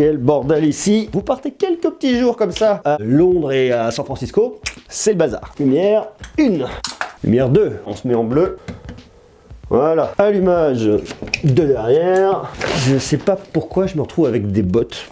quel bordel ici. Vous partez quelques petits jours comme ça à Londres et à San Francisco, c'est le bazar. Lumière 1, lumière 2, on se met en bleu. Voilà, allumage de derrière. Je sais pas pourquoi je me retrouve avec des bottes.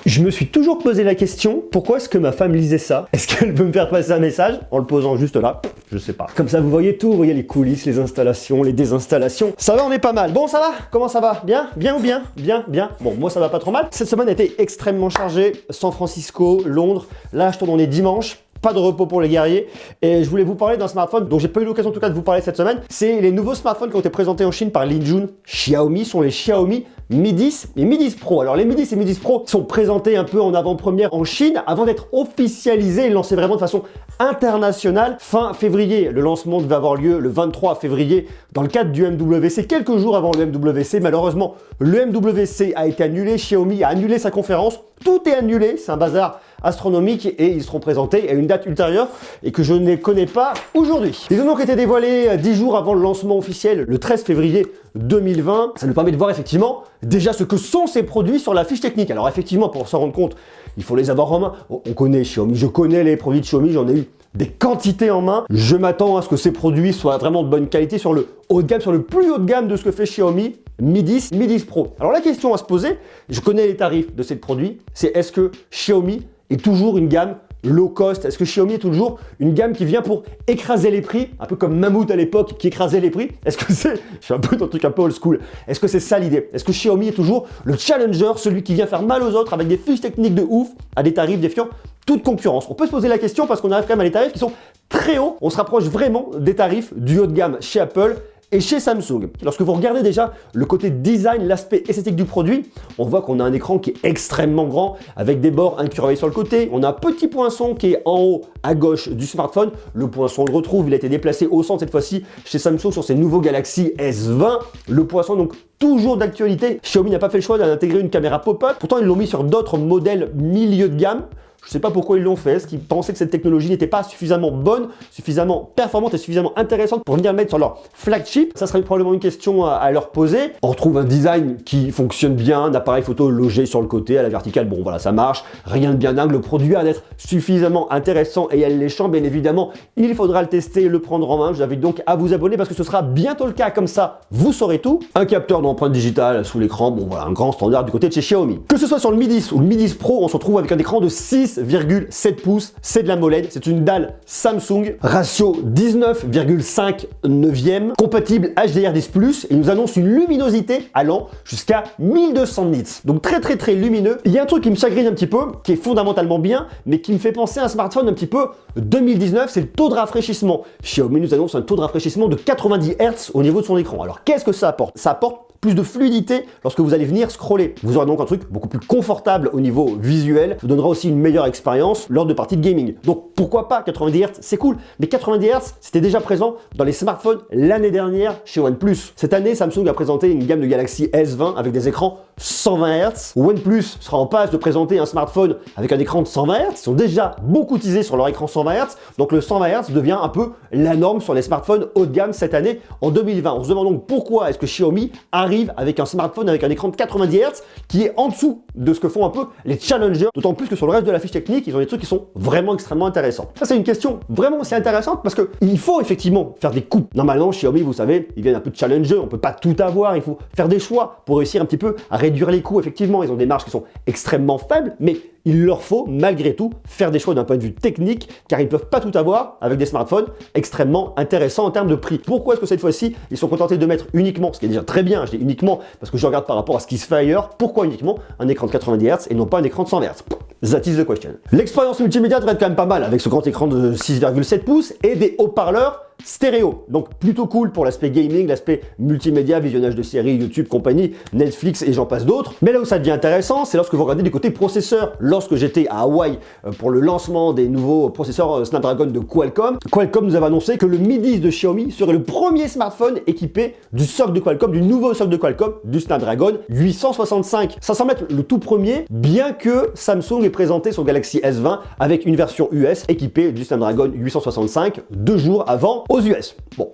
Je me suis toujours posé la question, pourquoi est-ce que ma femme lisait ça? Est-ce qu'elle veut me faire passer un message en le posant juste là? Je sais pas. Comme ça, vous voyez tout, vous voyez les coulisses, les installations, les désinstallations. Ça va, on est pas mal. Bon, ça va? Comment ça va? Bien? Bien ou bien? Bien, bien. Bon, moi, ça va pas trop mal. Cette semaine a été extrêmement chargée. San Francisco, Londres. Là, je tourne, on est dimanche. Pas de repos pour les guerriers. Et je voulais vous parler d'un smartphone dont j'ai pas eu l'occasion en tout cas de vous parler cette semaine. C'est les nouveaux smartphones qui ont été présentés en Chine par Linjun. Xiaomi sont les Xiaomi Mi 10 et Mi 10 Pro. Alors les Mi 10 et Mi 10 Pro sont présentés un peu en avant-première en Chine avant d'être officialisés et lancés vraiment de façon internationale fin février. Le lancement devait avoir lieu le 23 février dans le cadre du MWC, quelques jours avant le MWC. Malheureusement, le MWC a été annulé, Xiaomi a annulé sa conférence. Tout est annulé, c'est un bazar astronomique et ils seront présentés à une date ultérieure et que je ne connais pas aujourd'hui. Ils ont donc été dévoilés 10 jours avant le lancement officiel, le 13 février 2020. Ça nous permet de voir effectivement déjà ce que sont ces produits sur la fiche technique. Alors effectivement, pour s'en rendre compte, il faut les avoir en main. On connaît Xiaomi, je connais les produits de Xiaomi, j'en ai eu des quantités en main. Je m'attends à ce que ces produits soient vraiment de bonne qualité sur le haut de gamme, sur le plus haut de gamme de ce que fait Xiaomi. Mi 10, Mi 10 Pro. Alors la question à se poser, je connais les tarifs de ces produits, c'est est-ce que Xiaomi est toujours une gamme low cost? Est-ce que Xiaomi est toujours une gamme qui vient pour écraser les prix, un peu comme Mammouth à l'époque qui écrasait les prix? Est-ce que c'est, je suis un peu dans le truc un peu old school, est-ce que c'est ça l'idée? Est-ce que Xiaomi est toujours le challenger, celui qui vient faire mal aux autres avec des fiches techniques de ouf, à des tarifs défiant toute concurrence? On peut se poser la question parce qu'on arrive quand même à des tarifs qui sont très hauts, on se rapproche vraiment des tarifs du haut de gamme chez Apple et chez Samsung. Lorsque vous regardez déjà le côté design, l'aspect esthétique du produit, on voit qu'on a un écran qui est extrêmement grand, avec des bords incurvés sur le côté. On a un petit poinçon qui est en haut à gauche du smartphone. Le poinçon, on le retrouve, il a été déplacé au centre cette fois-ci chez Samsung sur ces nouveaux Galaxy S20. Le poinçon, donc, toujours d'actualité. Xiaomi n'a pas fait le choix d'intégrer une caméra pop-up. Pourtant, ils l'ont mis sur d'autres modèles milieu de gamme. Je ne sais pas pourquoi ils l'ont fait, est-ce qu'ils pensaient que cette technologie n'était pas suffisamment bonne, suffisamment performante et suffisamment intéressante pour venir mettre sur leur flagship? Ça serait probablement une question à leur poser. On retrouve un design qui fonctionne bien, un appareil photo logé sur le côté, à la verticale, bon voilà, ça marche, rien de bien dingue. Le produit a d'être suffisamment intéressant et alléchant, bien évidemment, il faudra le tester et le prendre en main. Je vous invite donc à vous abonner parce que ce sera bientôt le cas, comme ça, vous saurez tout. Un capteur d'empreinte digitale sous l'écran, bon voilà, un grand standard du côté de chez Xiaomi. Que ce soit sur le Mi 10 ou le Mi 10 Pro, on se retrouve avec un écran de 6,7 pouces, c'est de l'AMOLED, c'est une dalle Samsung, ratio 19,5 neuvième, compatible HDR10+, et il nous annonce une luminosité allant jusqu'à 1200 nits, donc très lumineux. Il y a un truc qui me chagrine un petit peu, qui est fondamentalement bien, mais qui me fait penser à un smartphone un petit peu 2019, c'est le taux de rafraîchissement. Xiaomi nous annonce un taux de rafraîchissement de 90 Hz au niveau de son écran. Alors qu'est-ce que ça apporte? Ça apporte plus de fluidité lorsque vous allez venir scroller. Vous aurez donc un truc beaucoup plus confortable au niveau visuel, ça vous donnera aussi une meilleure expérience lors de parties de gaming. Donc pourquoi pas 90 Hz, c'est cool, mais 90 Hz, c'était déjà présent dans les smartphones l'année dernière chez OnePlus. Cette année, Samsung a présenté une gamme de Galaxy S20 avec des écrans 120 Hz. OnePlus sera en passe de présenter un smartphone avec un écran de 120 Hz. Ils sont déjà beaucoup teasés sur leur écran 120 Hz, donc le 120 Hz devient un peu la norme sur les smartphones haut de gamme cette année en 2020. On se demande donc pourquoi est-ce que Xiaomi arrive avec un smartphone avec un écran de 90 Hz qui est en dessous de ce que font un peu les challengers, d'autant plus que sur le reste de la fiche technique, ils ont des trucs qui sont vraiment extrêmement intéressants. Ça, c'est une question vraiment aussi intéressante parce qu'il faut effectivement faire des coupes. Normalement, Xiaomi, vous savez, ils viennent un peu de challenger, on peut pas tout avoir, il faut faire des choix pour réussir un petit peu à réduire les coûts. Effectivement, ils ont des marges qui sont extrêmement faibles, mais il leur faut malgré tout faire des choix d'un point de vue technique car ils ne peuvent pas tout avoir avec des smartphones extrêmement intéressants en termes de prix. Pourquoi est-ce que cette fois-ci ils sont contentés de mettre uniquement, ce qui est déjà très bien, je dis uniquement parce que je regarde par rapport à ce qui se fait ailleurs, pourquoi uniquement un écran de 90 Hz et non pas un écran de 120 Hz? That is the question. L'expérience multimédia devrait être quand même pas mal avec ce grand écran de 6,7 pouces et des haut-parleurs stéréo. Donc plutôt cool pour l'aspect gaming, l'aspect multimédia, visionnage de séries, YouTube, compagnie, Netflix et j'en passe d'autres. Mais là où ça devient intéressant, c'est lorsque vous regardez du côté processeur. Lorsque j'étais à Hawaï pour le lancement des nouveaux processeurs Snapdragon de Qualcomm, Qualcomm nous avait annoncé que le Mi 10 de Xiaomi serait le premier smartphone équipé du socle de Qualcomm, du nouveau socle de Qualcomm, du Snapdragon 865. Ça semble être le tout premier, bien que Samsung ait présenté son Galaxy S20 avec une version US équipée du Snapdragon 865 2 jours avant aux US. Bon,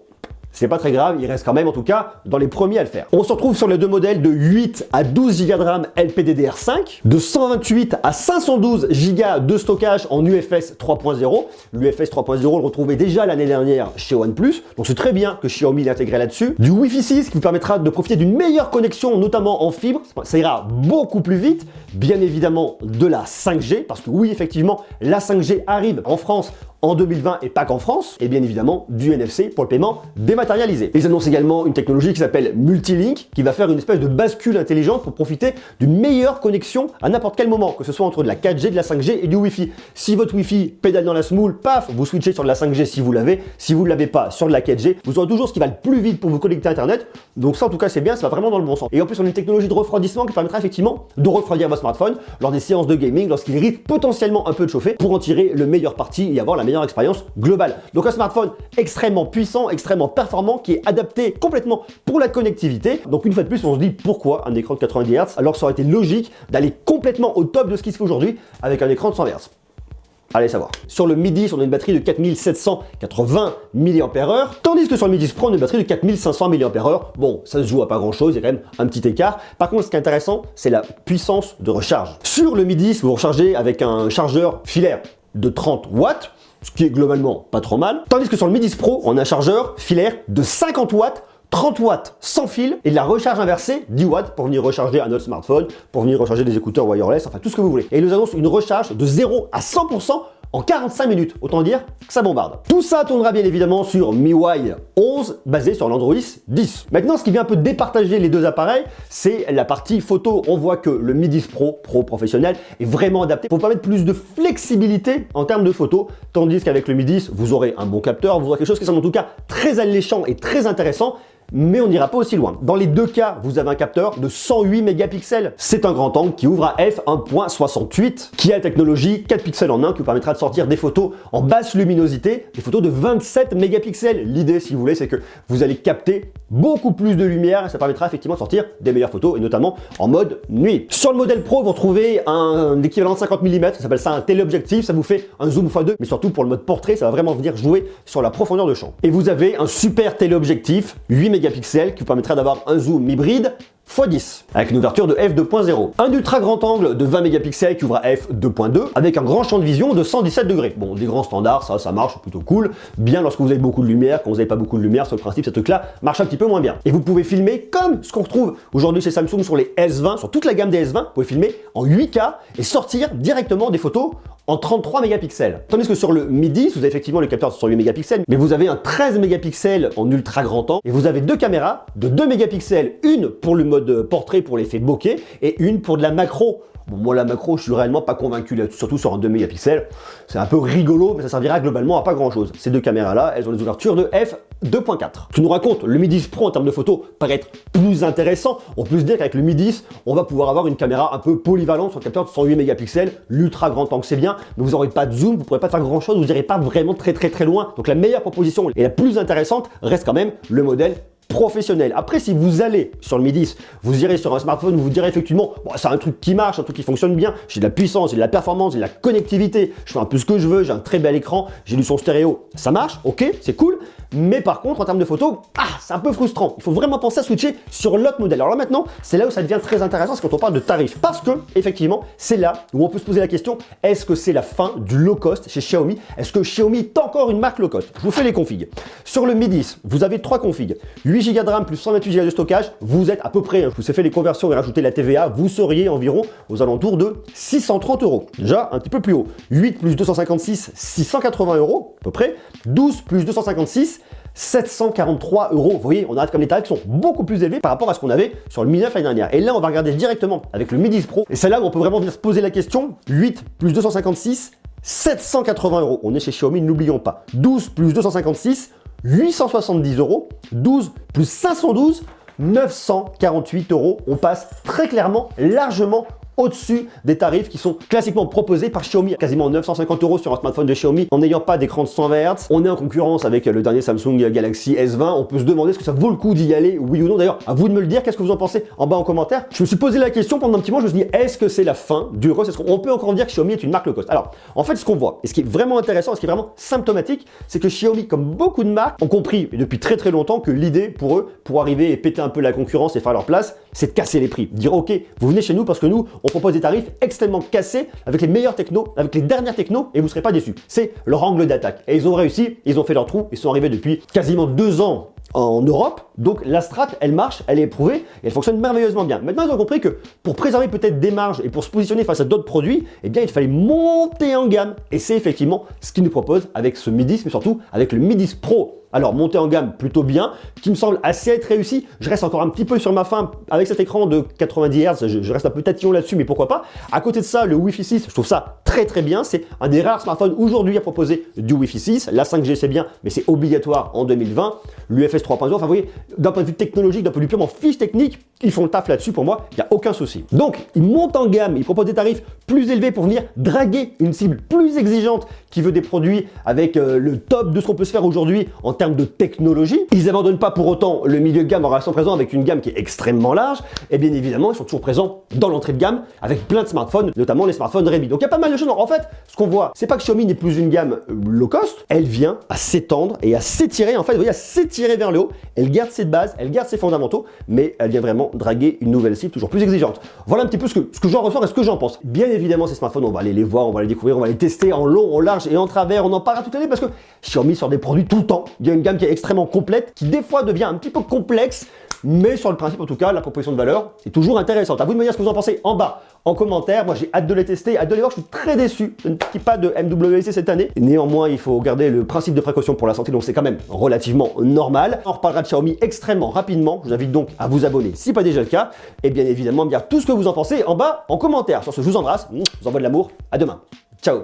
c'est pas très grave, il reste quand même en tout cas dans les premiers à le faire. On se retrouve sur les deux modèles de 8 à 12 Go de RAM LPDDR5, de 128 à 512 Go de stockage en UFS 3.0. L'UFS 3.0, on le retrouvait déjà l'année dernière chez OnePlus, donc c'est très bien que Xiaomi l'ait intégré là-dessus. Du Wi-Fi 6 qui vous permettra de profiter d'une meilleure connexion, notamment en fibre, ça ira beaucoup plus vite. Bien évidemment de la 5G, parce que oui, effectivement, la 5G arrive en France en 2020 et pas qu'en France, et bien évidemment du NFC pour le paiement dématérialisé. Ils annoncent également une technologie qui s'appelle Multilink, qui va faire une espèce de bascule intelligente pour profiter d'une meilleure connexion à n'importe quel moment, que ce soit entre de la 4G, de la 5G et du Wi-Fi. Si votre Wi-Fi pédale dans la semoule, paf, vous switchez sur de la 5G si vous l'avez, si vous ne l'avez pas sur de la 4G, vous aurez toujours ce qui va le plus vite pour vous connecter à Internet, donc ça en tout cas c'est bien, ça va vraiment dans le bon sens. Et en plus on a une technologie de refroidissement qui permettra effectivement de refroidir votre smartphone lors des séances de gaming, lorsqu'il risque potentiellement un peu de chauffer, pour en tirer le meilleur parti et avoir la meilleure expérience globale. Donc un smartphone extrêmement puissant, extrêmement performant, qui est adapté complètement pour la connectivité. Donc une fois de plus, on se dit pourquoi un écran de 90 Hz alors que ça aurait été logique d'aller complètement au top de ce qui se fait aujourd'hui avec un écran de 100 Hz. Allez savoir. Sur le Mi 10, on a une batterie de 4780 mAh, tandis que sur le Mi 10 Pro, on a une batterie de 4500 mAh. Bon, ça se joue à pas grand chose, il y a quand même un petit écart. Par contre, ce qui est intéressant, c'est la puissance de recharge. Sur le Mi 10, vous rechargez avec un chargeur filaire de 30 watts, ce qui est globalement pas trop mal. Tandis que sur le Mi 10 Pro, on a un chargeur filaire de 50 watts, 30 watts sans fil et de la recharge inversée 10 watts pour venir recharger un autre smartphone, pour venir recharger des écouteurs wireless, enfin tout ce que vous voulez. Et ils nous annoncent une recharge de 0 à 100% en 45 minutes. Autant dire que ça bombarde. Tout ça tournera bien évidemment sur MIUI 11 basé sur l'Android 10. Maintenant, ce qui vient un peu départager les deux appareils, c'est la partie photo. On voit que le Mi 10 Pro professionnel est vraiment adapté pour permettre plus de flexibilité en termes de photos, tandis qu'avec le Mi 10, vous aurez un bon capteur, vous aurez quelque chose qui semble en tout cas très alléchant et très intéressant. Mais on n'ira pas aussi loin. Dans les deux cas, vous avez un capteur de 108 mégapixels. C'est un grand angle qui ouvre à f1.68, qui a la technologie 4 pixels en 1 qui vous permettra de sortir des photos en basse luminosité, des photos de 27 mégapixels. L'idée, si vous voulez, c'est que vous allez capter beaucoup plus de lumière et ça permettra effectivement de sortir des meilleures photos et notamment en mode nuit. Sur le modèle Pro, vous retrouvez un équivalent de 50 mm, ça s'appelle ça un téléobjectif, ça vous fait un zoom x2, mais surtout pour le mode portrait, ça va vraiment venir jouer sur la profondeur de champ. Et vous avez un super téléobjectif 8 mégapixels qui vous permettra d'avoir un zoom hybride x10 avec une ouverture de f2.0. Un ultra grand angle de 20 mégapixels qui ouvre à f2.2 avec un grand champ de vision de 117 degrés. Bon, des grands standards, ça marche plutôt cool. Bien lorsque vous avez beaucoup de lumière, quand vous n'avez pas beaucoup de lumière, sur le principe, ce truc-là marche un petit peu moins bien. Et vous pouvez filmer comme ce qu'on retrouve aujourd'hui chez Samsung sur les S20, sur toute la gamme des S20, vous pouvez filmer en 8K et sortir directement des photos en 33 mégapixels. Tandis que sur le Mi 10, vous avez effectivement le capteur sur 8 mégapixels, mais vous avez un 13 mégapixels en ultra grand angle et vous avez deux caméras de 2 mégapixels, une pour le mode portrait pour l'effet bokeh et une pour de la macro. Bon, moi la macro, je suis réellement pas convaincu là, surtout sur un 2 mégapixels. C'est un peu rigolo, mais ça servira globalement à pas grand chose. Ces deux caméras-là, elles ont des ouvertures de f2.4. Tu nous racontes, le Mi 10 Pro en termes de photos paraît être plus intéressant. On peut se dire qu'avec le Mi 10, on va pouvoir avoir une caméra un peu polyvalente sur un capteur de 108 mégapixels, l'ultra grand angle c'est bien, mais vous n'aurez pas de zoom, vous ne pourrez pas faire grand chose, vous n'irez pas vraiment très loin. Donc la meilleure proposition et la plus intéressante reste quand même le modèle professionnel. Après, si vous allez sur le Mi 10, vous irez sur un smartphone, vous direz effectivement, bon, c'est un truc qui marche, un truc qui fonctionne bien, j'ai de la puissance, j'ai de la performance, j'ai de la connectivité, je fais un peu ce que je veux, j'ai un très bel écran, j'ai du son stéréo, ça marche, ok, c'est cool, mais par contre, en termes de photos, c'est un peu frustrant. Il faut vraiment penser à switcher sur l'autre modèle. Alors là maintenant, c'est là où ça devient très intéressant, c'est quand on parle de tarifs, parce que, effectivement, c'est là où on peut se poser la question, est-ce que c'est la fin du low cost chez Xiaomi? Est-ce que Xiaomi est encore une marque low cost? Je vous fais les configs. Sur le Mi 10, vous avez trois configs, 8 Go de RAM plus 128 Go de stockage, vous êtes à peu près, je vous ai fait les conversions et rajouté la TVA, vous seriez environ aux alentours de 630 €. Déjà un petit peu plus haut. 8 plus 256, 680 € à peu près. 12 plus 256, 743 €. Vous voyez, on arrive comme les tarifs qui sont beaucoup plus élevés par rapport à ce qu'on avait sur le Mi 9 l'année dernière. Et là, on va regarder directement avec le Mi 10 Pro. Et c'est là où on peut vraiment venir se poser la question. 8 plus 256, 780 €. On est chez Xiaomi, n'oublions pas. 12 plus 256, 870 €, 12 plus 512, 948 €. On passe très clairement, largement au-dessus des tarifs qui sont classiquement proposés par Xiaomi. Quasiment 950 € sur un smartphone de Xiaomi en n'ayant pas d'écran de 120 Hz. On est en concurrence avec le dernier Samsung Galaxy S20. On peut se demander est-ce que ça vaut le coup d'y aller, oui ou non. D'ailleurs, à vous de me le dire, qu'est-ce que vous en pensez en bas en commentaire. Je me suis posé la question pendant un petit moment, je me suis dit, est-ce que c'est la fin du low cost? Est-ce qu'on peut encore dire que Xiaomi est une marque low cost? Alors, en fait, ce qu'on voit, et ce qui est vraiment intéressant, et ce qui est vraiment symptomatique, c'est que Xiaomi, comme beaucoup de marques, ont compris depuis très très longtemps que l'idée pour eux, pour arriver et péter un peu la concurrence et faire leur place, c'est de casser les prix. Dire, ok, vous venez chez nous parce que nous, on propose des tarifs extrêmement cassés, avec les meilleures technos, avec les dernières technos, et vous ne serez pas déçus. C'est leur angle d'attaque. Et ils ont réussi, ils ont fait leur trou, ils sont arrivés depuis quasiment 2 ans en Europe, donc la strat, elle marche, elle est éprouvée, et elle fonctionne merveilleusement bien. Maintenant, ils ont compris que pour préserver peut-être des marges et pour se positionner face à d'autres produits, eh bien, il fallait monter en gamme. Et c'est effectivement ce qu'ils nous proposent avec ce Mi 10, mais surtout avec le Mi 10 Pro. Alors, monter en gamme plutôt bien, qui me semble assez être réussi. Je reste encore un petit peu sur ma faim avec cet écran de 90 Hz, je reste un peu tatillon là-dessus, mais pourquoi pas. À côté de ça, le Wi-Fi 6, je trouve ça très très bien. C'est un des rares smartphones aujourd'hui à proposer du Wi-Fi 6. La 5G, c'est bien, mais c'est obligatoire en 2020. L'UFS 3.0, enfin, vous voyez, d'un point de vue technologique, d'un point de vue purement fiche technique, ils font le taf là-dessus pour moi, il n'y a aucun souci. Donc, ils montent en gamme, ils proposent des tarifs plus élevés pour venir draguer une cible plus exigeante qui veut des produits avec le top de ce qu'on peut se faire aujourd'hui en termes de technologie. Ils n'abandonnent pas pour autant le milieu de gamme en restant présent avec une gamme qui est extrêmement large. Et bien évidemment, ils sont toujours présents dans l'entrée de gamme avec plein de smartphones, notamment les smartphones Redmi. Donc il y a pas mal de choses. En fait, ce qu'on voit, c'est pas que Xiaomi n'est plus une gamme low cost, elle vient à s'étendre et à s'étirer. En fait, vous voyez, à s'étirer vers le haut. Elle garde ses bases, elle garde ses fondamentaux, mais elle vient vraiment draguer une nouvelle cible toujours plus exigeante. Voilà un petit peu ce que j'en ressens et ce que j'en pense. Bien évidemment, ces smartphones, on va aller les voir, on va les découvrir, on va les tester en long, en large et en travers. On en parlera toute l'année parce que Xiaomi sort des produits tout le temps. Il y a une gamme qui est extrêmement complète, qui des fois devient un petit peu complexe, mais sur le principe en tout cas, la proposition de valeur est toujours intéressante. À vous de me dire ce que vous en pensez en bas, en commentaire. Moi j'ai hâte de les tester, hâte de les voir. Je suis très déçu de ne pas de MWC cette année. Néanmoins, il faut garder le principe de précaution pour la santé, donc c'est quand même relativement normal. On reparlera de Xiaomi extrêmement rapidement. Je vous invite donc à vous abonner si pas déjà le cas. Et bien évidemment, me dire tout ce que vous en pensez en bas, en commentaire. Sur ce, je vous embrasse, je vous envoie de l'amour. À demain. Ciao.